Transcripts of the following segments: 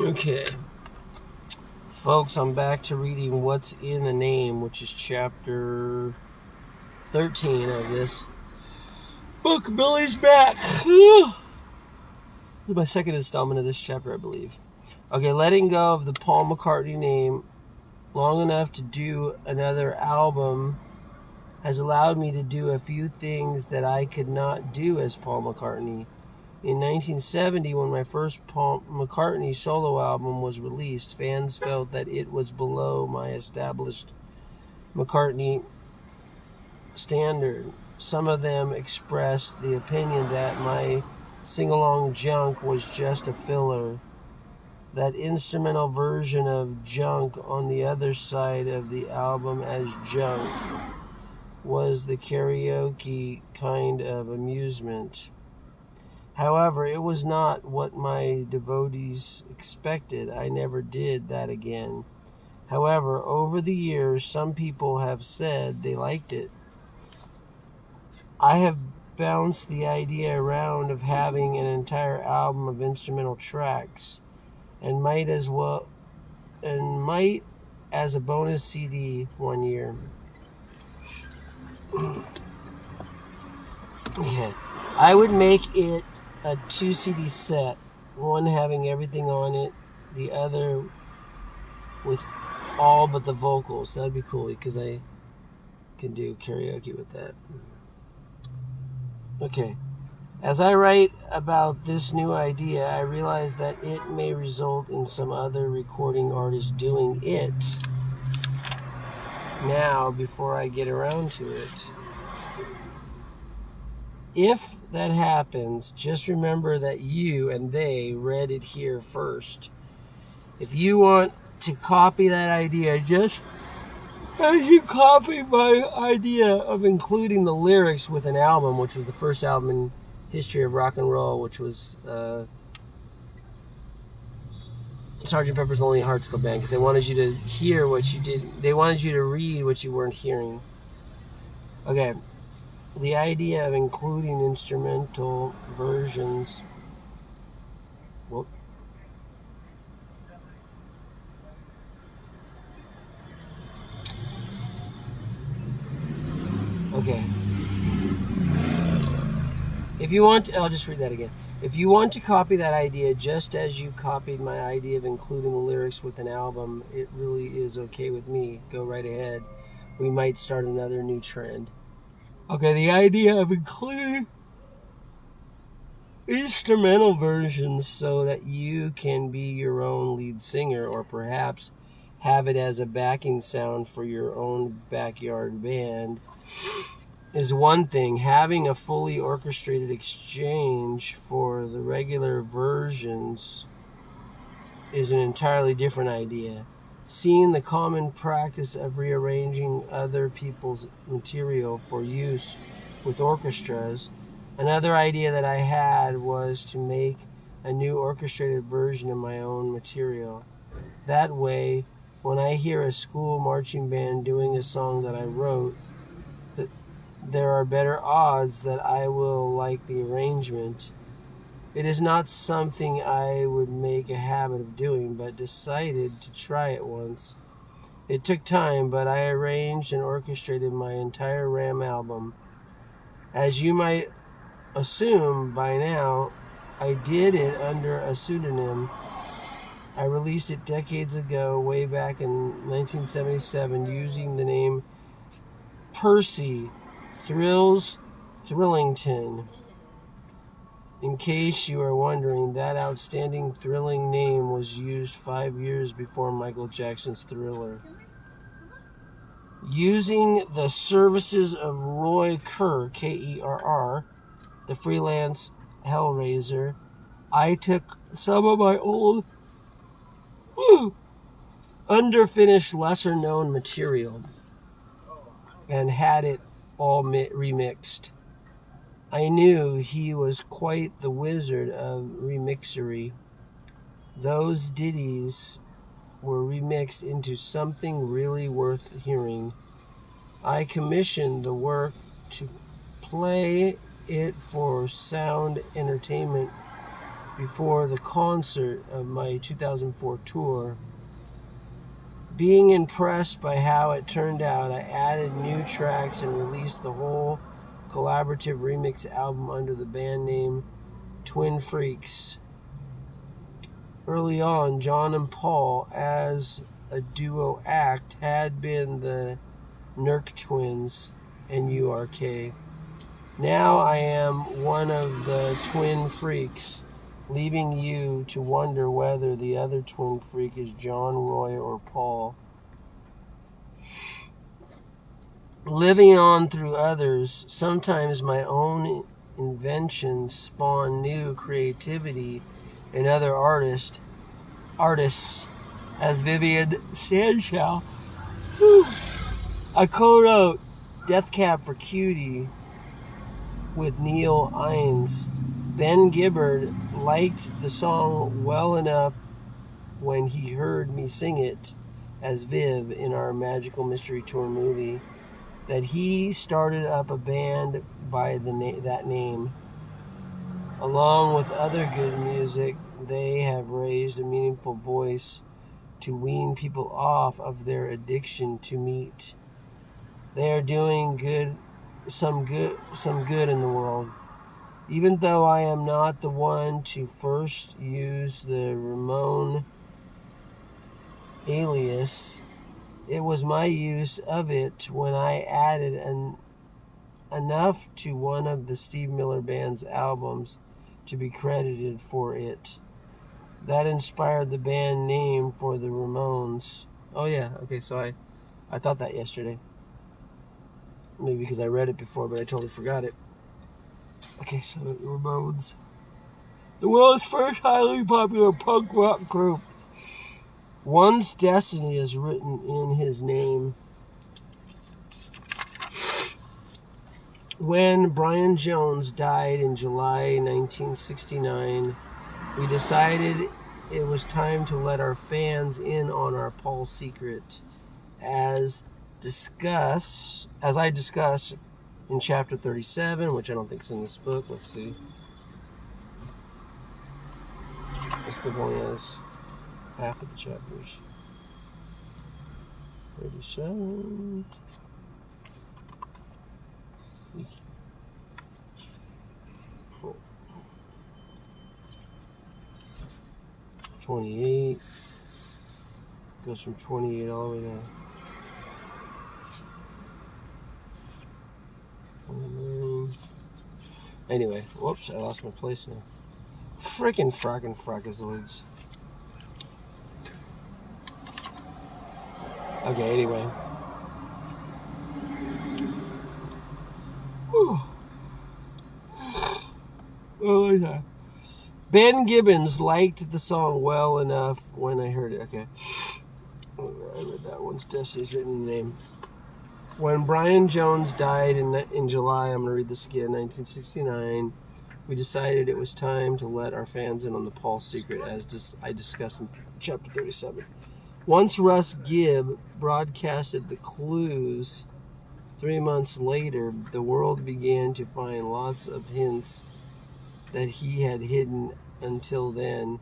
Okay. Folks, I'm back to reading What's in a Name, which is chapter 13 of this book. Billy's back. My second installment of this chapter, I believe. Okay, letting go of the Paul McCartney name long enough to do another album has allowed me to do a few things that I could not do as Paul McCartney. In 1970, when my first Paul McCartney solo album was released, fans felt that it was below my established McCartney standard. Some of them expressed the opinion that my sing-along Junk was just a filler. That instrumental version of Junk on the other side of the album as Junk was the karaoke kind of amusement. However, it was not what my devotees expected. I never did that again. However, over the years, some people have said they liked it. I have bounced the idea around of having an entire album of instrumental tracks and might as a bonus CD one year. Okay. I would make it a 2 CD set, one having everything on it, the other with all but the vocals. That'd be cool because I can do karaoke with that. Okay. As I write about this new idea, I realize that it may result in some other recording artist doing it now before I get around to it. If that happens, just remember that you and they read it here first. If you want to copy that idea, just as you copy my idea of including the lyrics with an album, which was the first album in history of rock and roll, which was Sgt. Pepper's Lonely Hearts Club Band, because they wanted you to hear what you did. They wanted you to read what you weren't hearing. Okay. The idea of including instrumental versions. Whoop. Okay. If you want, I'll just read that again. If you want to copy that idea just as you copied my idea of including the lyrics with an album, it really is okay with me. Go right ahead. We might start another new trend. Okay, the idea of including instrumental versions so that you can be your own lead singer, or perhaps have it as a backing sound for your own backyard band, is one thing. Having a fully orchestrated exchange for the regular versions is an entirely different idea. Seeing the common practice of rearranging other people's material for use with orchestras, another idea that I had was to make a new orchestrated version of my own material. That way, when I hear a school marching band doing a song that I wrote, there are better odds that I will like the arrangement. It is not something I would make a habit of doing, but decided to try it once. It took time, but I arranged and orchestrated my entire Ram album. As you might assume by now, I did it under a pseudonym. I released it decades ago, way back in 1977, using the name Percy Thrillington. In case you are wondering, that outstanding thrilling name was used 5 years before Michael Jackson's Thriller. Using the services of Roy Kerr, Kerr, the freelance Hellraiser, I took some of my old, underfinished, lesser-known material and had it all remixed. I knew he was quite the wizard of remixery. Those ditties were remixed into something really worth hearing. I commissioned the work to play it for sound entertainment before the concert of my 2004 tour. Being impressed by how it turned out, I added new tracks and released the whole collaborative remix album under the band name Twin Freaks. Early on, John and Paul, as a duo act, had been the Nerk Twins and URK. Now I am one of the Twin Freaks, leaving you to wonder whether the other twin freak is John, Roy, or Paul. Living on through others, sometimes my own inventions spawn new creativity in other artists, as Vivian Sanshell. I co-wrote Death Cab for Cutie with Neil Innes. Ben Gibbard liked the song well enough when he heard me sing it as Viv in our Magical Mystery Tour movie that he started up a band by that name. Along with other good music, they have raised a meaningful voice to wean people off of their addiction to meat. They are doing some good in the world. Even though I am not the one to first use the Ramon alias, it was my use of it when I added enough to one of the Steve Miller Band's albums to be credited for it. That inspired the band name for the Ramones. Oh yeah, okay, so I thought that yesterday. Maybe because I read it before, but I totally forgot it. Okay, so the Ramones. The world's first highly popular punk rock group. One's destiny is written in his name. When Brian Jones died in July 1969, we decided it was time to let our fans in on our Paul secret, as I discuss in chapter 37, which I don't think is in this book. Let's see. This book only has half of the chapters. 37. Oh. 28. Goes from 28 all the way down. 29. Anyway, whoops, I lost my place now. Frickin' frackazoids. Okay, anyway. Whew. Oh, yeah. Ben Gibbons liked the song well enough when I heard it. Okay. I read that one's Destiny's written name. When Brian Jones died in July, I'm going to read this again, 1969, we decided it was time to let our fans in on the Paul secret, as I discussed in chapter 37. Once Russ Gibb broadcasted the clues, 3 months later, the world began to find lots of hints that he had hidden until then.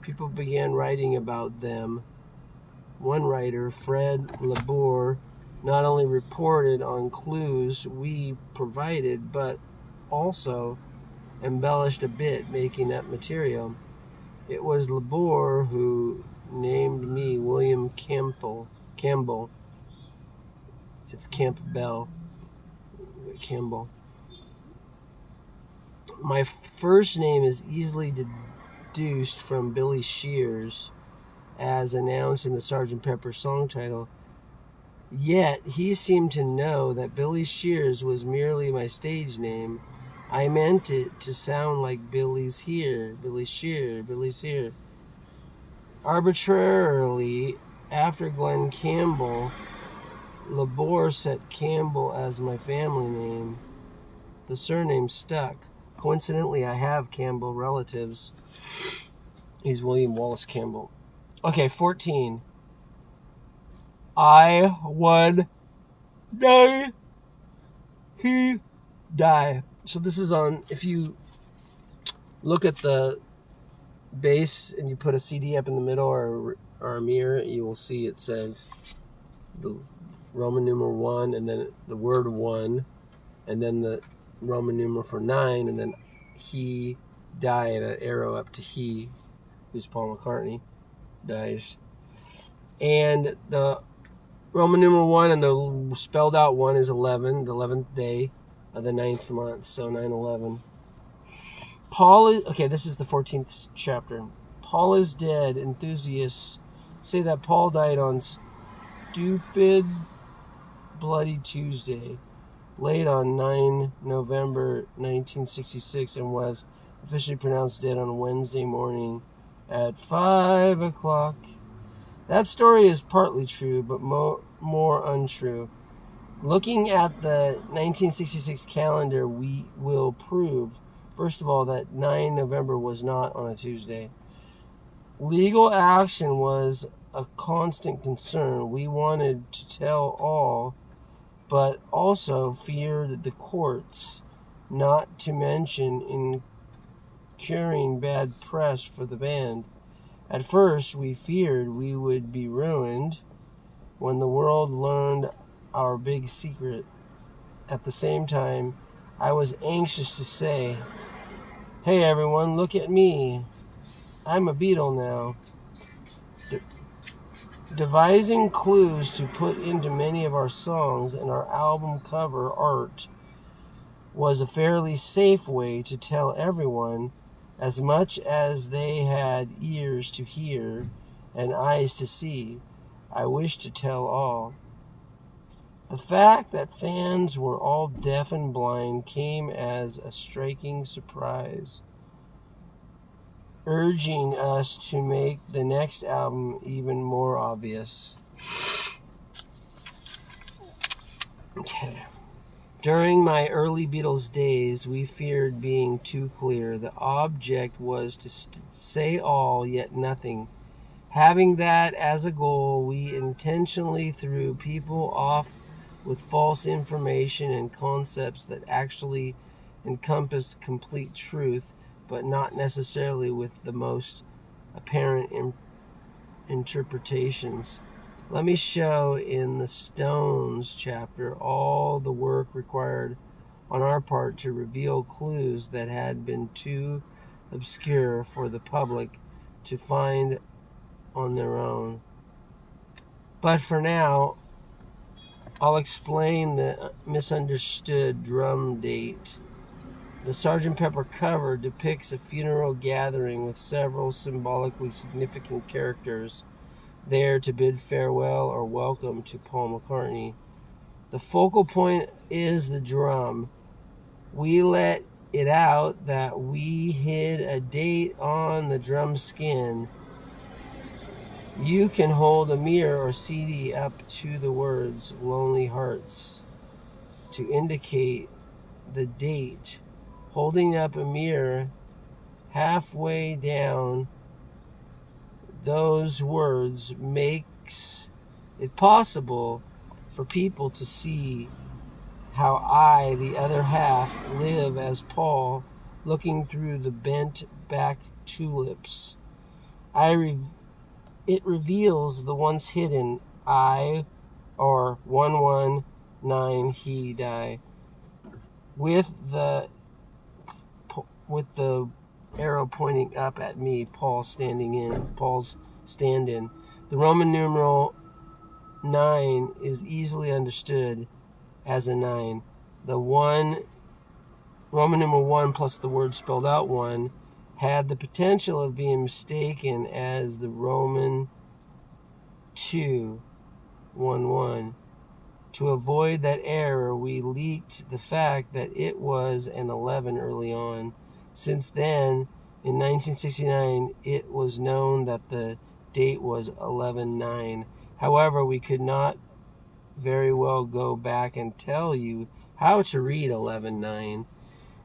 People began writing about them. One writer, Fred Labour, not only reported on clues we provided, but also embellished a bit, making up material. It was Labour who named me William Campbell. It's Campbell. Campbell. My first name is easily deduced from Billy Shears, as announced in the Sgt. Pepper song title. Yet, he seemed to know that Billy Shears was merely my stage name. I meant it to sound like Billy's here, Billy's here. Arbitrarily, after Glenn Campbell, Labour set Campbell as my family name. The surname stuck. Coincidentally, I have Campbell relatives. He's William Wallace Campbell. Okay, 14. I would die. Die. So this is on, if you look at the bass and you put a CD up in the middle or a mirror, you will see it says the Roman numeral 1 and then the word 1 and then the Roman numeral for 9 and then he died, an arrow up to he, who's Paul McCartney, dies. And the Roman numeral 1 and the spelled out 1 is 11, the 11th day of the 9th month, so 9/11. This is the 14th chapter. Paul is dead. Enthusiasts say that Paul died on stupid Bloody Tuesday, late on 9 November 1966, and was officially pronounced dead on Wednesday morning at 5 o'clock. That story is partly true, but more untrue. Looking at the 1966 calendar, we will prove, first of all, that 9 November was not on a Tuesday. Legal action was a constant concern. We wanted to tell all, but also feared the courts, not to mention incurring bad press for the band. At first, we feared we would be ruined when the world learned our big secret. At the same time, I was anxious to say, "Hey everyone, look at me. I'm a Beatle now." Devising clues to put into many of our songs and our album cover art was a fairly safe way to tell everyone, as much as they had ears to hear and eyes to see. I wish to tell all. The fact that fans were all deaf and blind came as a striking surprise, urging us to make the next album even more obvious. Okay. During my early Beatles days, we feared being too clear. The object was to say all, yet nothing. Having that as a goal, we intentionally threw people off with false information and concepts that actually encompassed complete truth, but not necessarily with the most apparent interpretations. Let me show in the Stones chapter all the work required on our part to reveal clues that had been too obscure for the public to find on their own. But for now, I'll explain the misunderstood drum date. The Sgt. Pepper cover depicts a funeral gathering with several symbolically significant characters there to bid farewell or welcome to Paul McCartney. The focal point is the drum. We let it out that we hid a date on the drum skin. You can hold a mirror or CD up to the words "Lonely Hearts" to indicate the date. Holding up a mirror halfway down those words makes it possible for people to see how I, the other half, live as Paul, looking through the bent back tulips. It reveals the once hidden I, or 119 he die, with the arrow pointing up at me, Paul's stand-in. The Roman numeral 9 is easily understood as a 9. The Roman numeral 1 plus the word spelled out 1 had the potential of being mistaken as the Roman 211. To avoid that error, we leaked the fact that it was an 11 early on. Since then, in 1969, it was known that the date was 11/9. However, we could not very well go back and tell you how to read 11/9.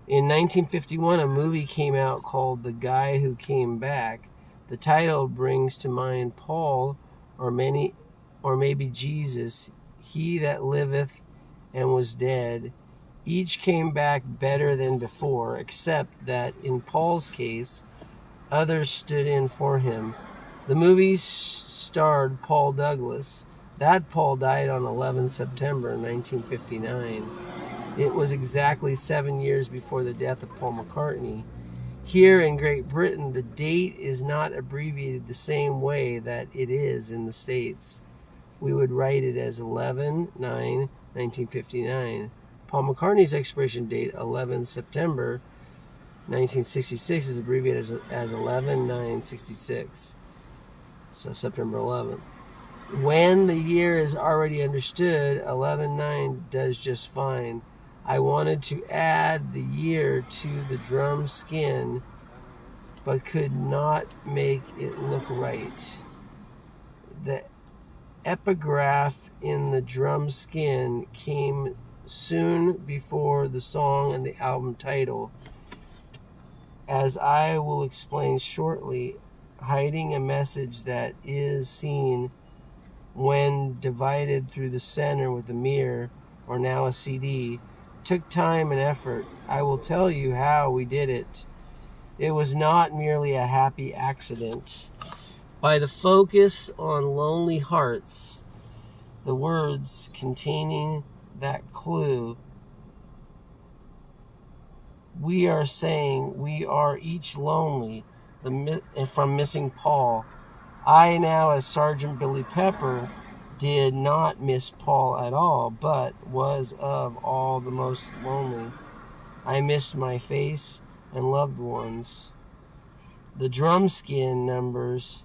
In 1951, a movie came out called The Guy Who Came Back. The title brings to mind Paul, or maybe Jesus, he that liveth and was dead. Each came back better than before, except that in Paul's case, Others stood in for him. The movie starred Paul Douglas. That Paul died on 11 September 1959. It was exactly 7 years before the death of Paul McCartney. Here in Great Britain, the date is not abbreviated the same way that it is in the States. We would write it as 11/9/1959. Paul McCartney's expiration date, 11 September 1966, is abbreviated as 11/9/66. So September 11th. When the year is already understood, 11/9 does just fine. I wanted to add the year to the drum skin, but could not make it look right. The epigraph in the drum skin came soon before the song and the album title, as I will explain shortly. Hiding a message that is seen when divided through the center with a mirror, or now a CD, took time and effort. I will tell you how we did it. It was not merely a happy accident. By the focus on lonely hearts, the words containing that clue, we are saying we are each lonely, from missing Paul. I now, as Sergeant Billy Pepper, did not miss Paul at all, but was of all the most lonely. I missed my face and loved ones. The drum skin numbers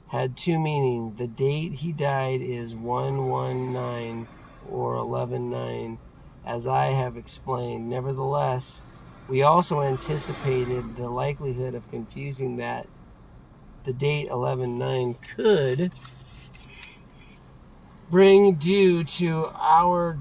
had two meanings. The date he died is 119 or 11/9, as I have explained. Nevertheless, we also anticipated the likelihood of confusing that the date 11/9 could bring due to our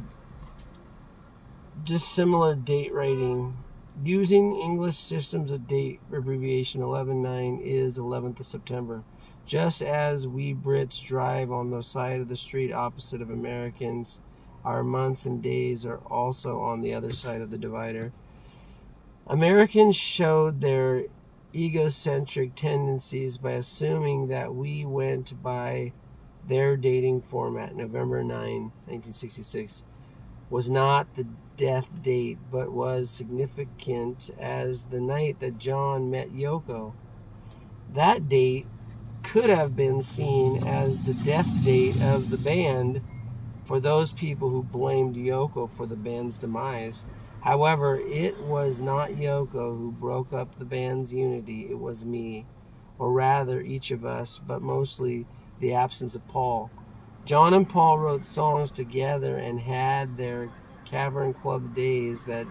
dissimilar date writing. Using English systems of date abbreviation, 11/9 is 11th of September. Just as we Brits drive on the side of the street opposite of Americans, our months and days are also on the other side of the divider. Americans showed their egocentric tendencies by assuming that we went by their dating format. November 9, 1966 was not the death date, but was significant as the night that John met Yoko. That date could have been seen as the death date of the band for those people who blamed Yoko for the band's demise. However, it was not Yoko who broke up the band's unity. It was me, or rather each of us, but mostly the absence of Paul. John and Paul wrote songs together and had their Cavern Club days that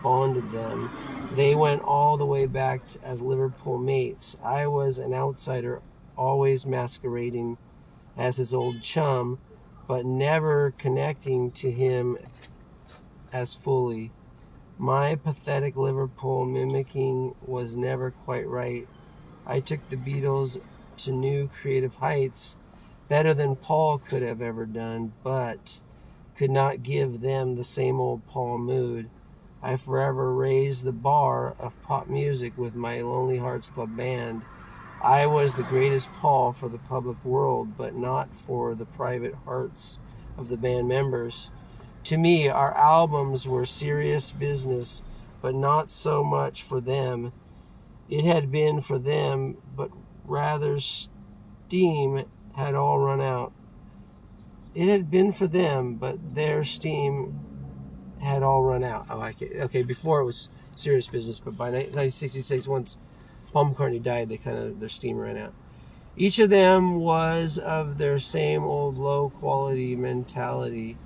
bonded them. They went all the way back as Liverpool mates. I was an outsider, always masquerading as his old chum, but never connecting to him as fully. My pathetic Liverpool mimicking was never quite right. I took the Beatles to new creative heights, better than Paul could have ever done, but could not give them the same old Paul mood. I forever raised the bar of pop music with my Lonely Hearts Club Band. I was the greatest Paul for the public world, but not for the private hearts of the band members. To me, our albums were serious business, but not so much for them. It had been for them, but rather steam had all run out. It had been for them, but their steam had all run out. Okay, before it was serious business, but by 1966, once Paul McCartney died, their steam ran out. Each of them was of their same old low-quality mentality.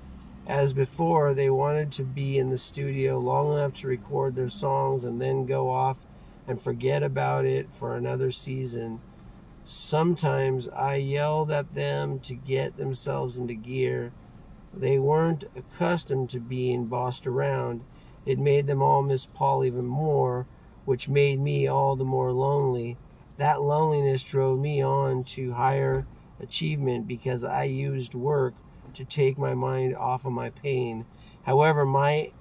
As before, they wanted to be in the studio long enough to record their songs and then go off and forget about it for another season. Sometimes I yelled at them to get themselves into gear. They weren't accustomed to being bossed around. It made them all miss Paul even more, which made me all the more lonely. That loneliness drove me on to higher achievement because I used work to take my mind off of my pain. However, my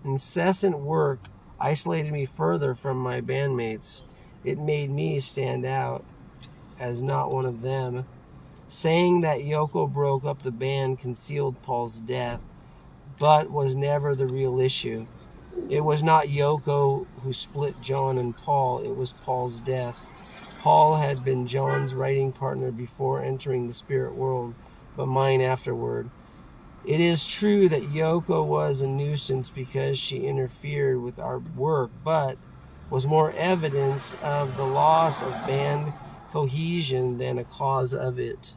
incessant work isolated me further from my bandmates. It made me stand out as not one of them. Saying that Yoko broke up the band concealed Paul's death, but was never the real issue. It was not Yoko who split John and Paul, it was Paul's death. Paul had been John's writing partner before entering the spirit world, but mine afterward. It is true that Yoko was a nuisance because she interfered with our work, but was more evidence of the loss of band cohesion than a cause of it.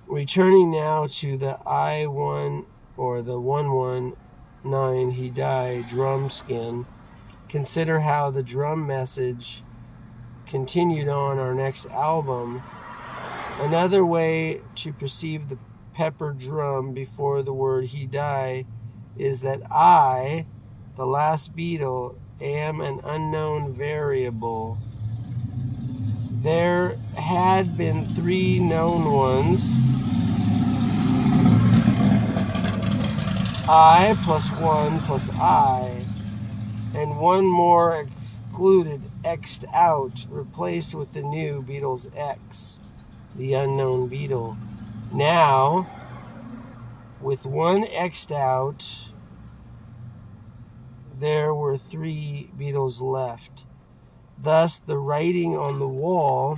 Returning now to the I-1 or the 119 He Died drum skin, consider how the drum message continued on our next album. Another way to perceive the pepper drum before the word he died is that I, the last Beatle, am an unknown variable. There had been 3 known ones. I plus 1 plus I, and one more excluded, X'd out, replaced with the new Beatles X, the unknown Beatle. Now, with one X'd out, there were 3 Beatles left. Thus, the writing on the wall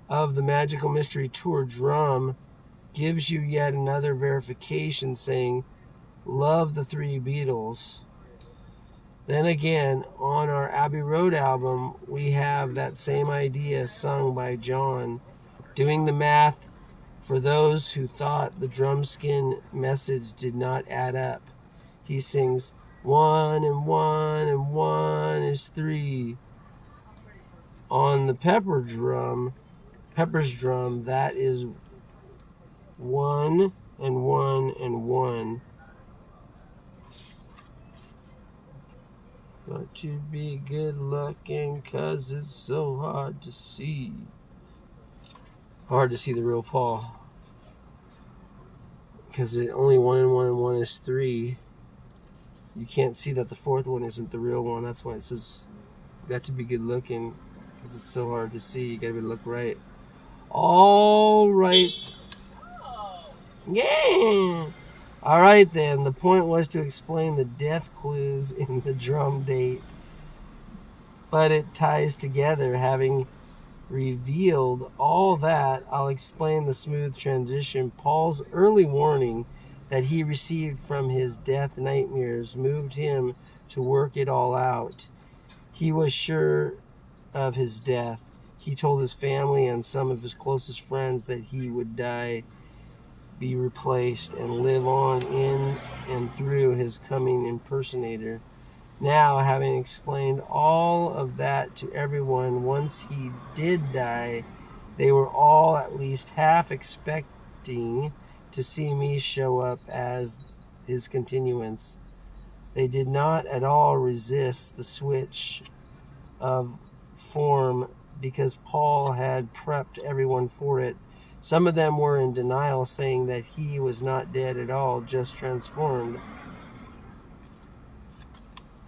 of the Magical Mystery Tour drum gives you yet another verification saying, love the 3 Beatles. Then again, on our Abbey Road album, we have that same idea sung by John, doing the math for those who thought the drumskin message did not add up. He sings, 1 and 1 and 1 is 3. On the Pepper's drum, that is 1 and 1 and 1. Got to be good looking 'cause it's so hard to see. Hard to see the real Paul. Because only 1 and 1 and 1 is 3. You can't see that the 4th one isn't the real one. That's why it says, got to be good looking. Because it's so hard to see. You got to be look right. All right. Yeah. All right, then. The point was to explain the death clues in the drum date. But it ties together. Having revealed all that, I'll explain the smooth transition. Paul's early warning that he received from his death nightmares moved him to work it all out. He was sure of his death. He told his family and some of his closest friends that he would die, be replaced, and live on in and through his coming impersonator. Now, having explained all of that to everyone, once he did die, they were all at least half expecting to see me show up as his continuance. They did not at all resist the switch of form because Paul had prepped everyone for it. Some of them were in denial, saying that he was not dead at all, just transformed.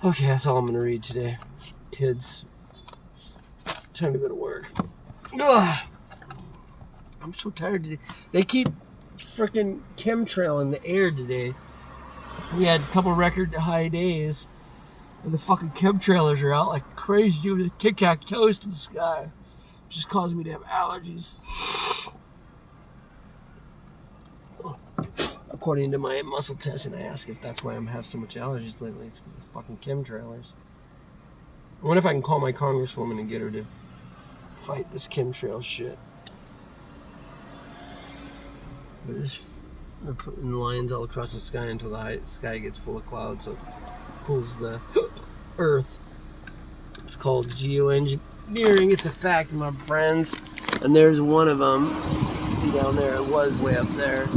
Okay, that's all I'm going to read today. Kids, time to go to work. Ugh. I'm so tired today. They keep freaking chemtrail in the air today. We had a couple record high days, and the fucking chemtrailers are out like crazy with a tic-tac-toes in the sky. Just causing me to have allergies. According to my muscle test, and I ask if that's why I'm having so much allergies lately. It's because of the fucking chemtrailers. I wonder if I can call my congresswoman and get her to fight this chemtrail shit. They're putting lines all across the sky until the sky gets full of clouds, so it cools the earth. It's called geoengineering. It's a fact, my friends. And there's one of them. See down there, it was way up there.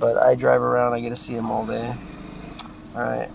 But I drive around, I get to see them all day. Alright.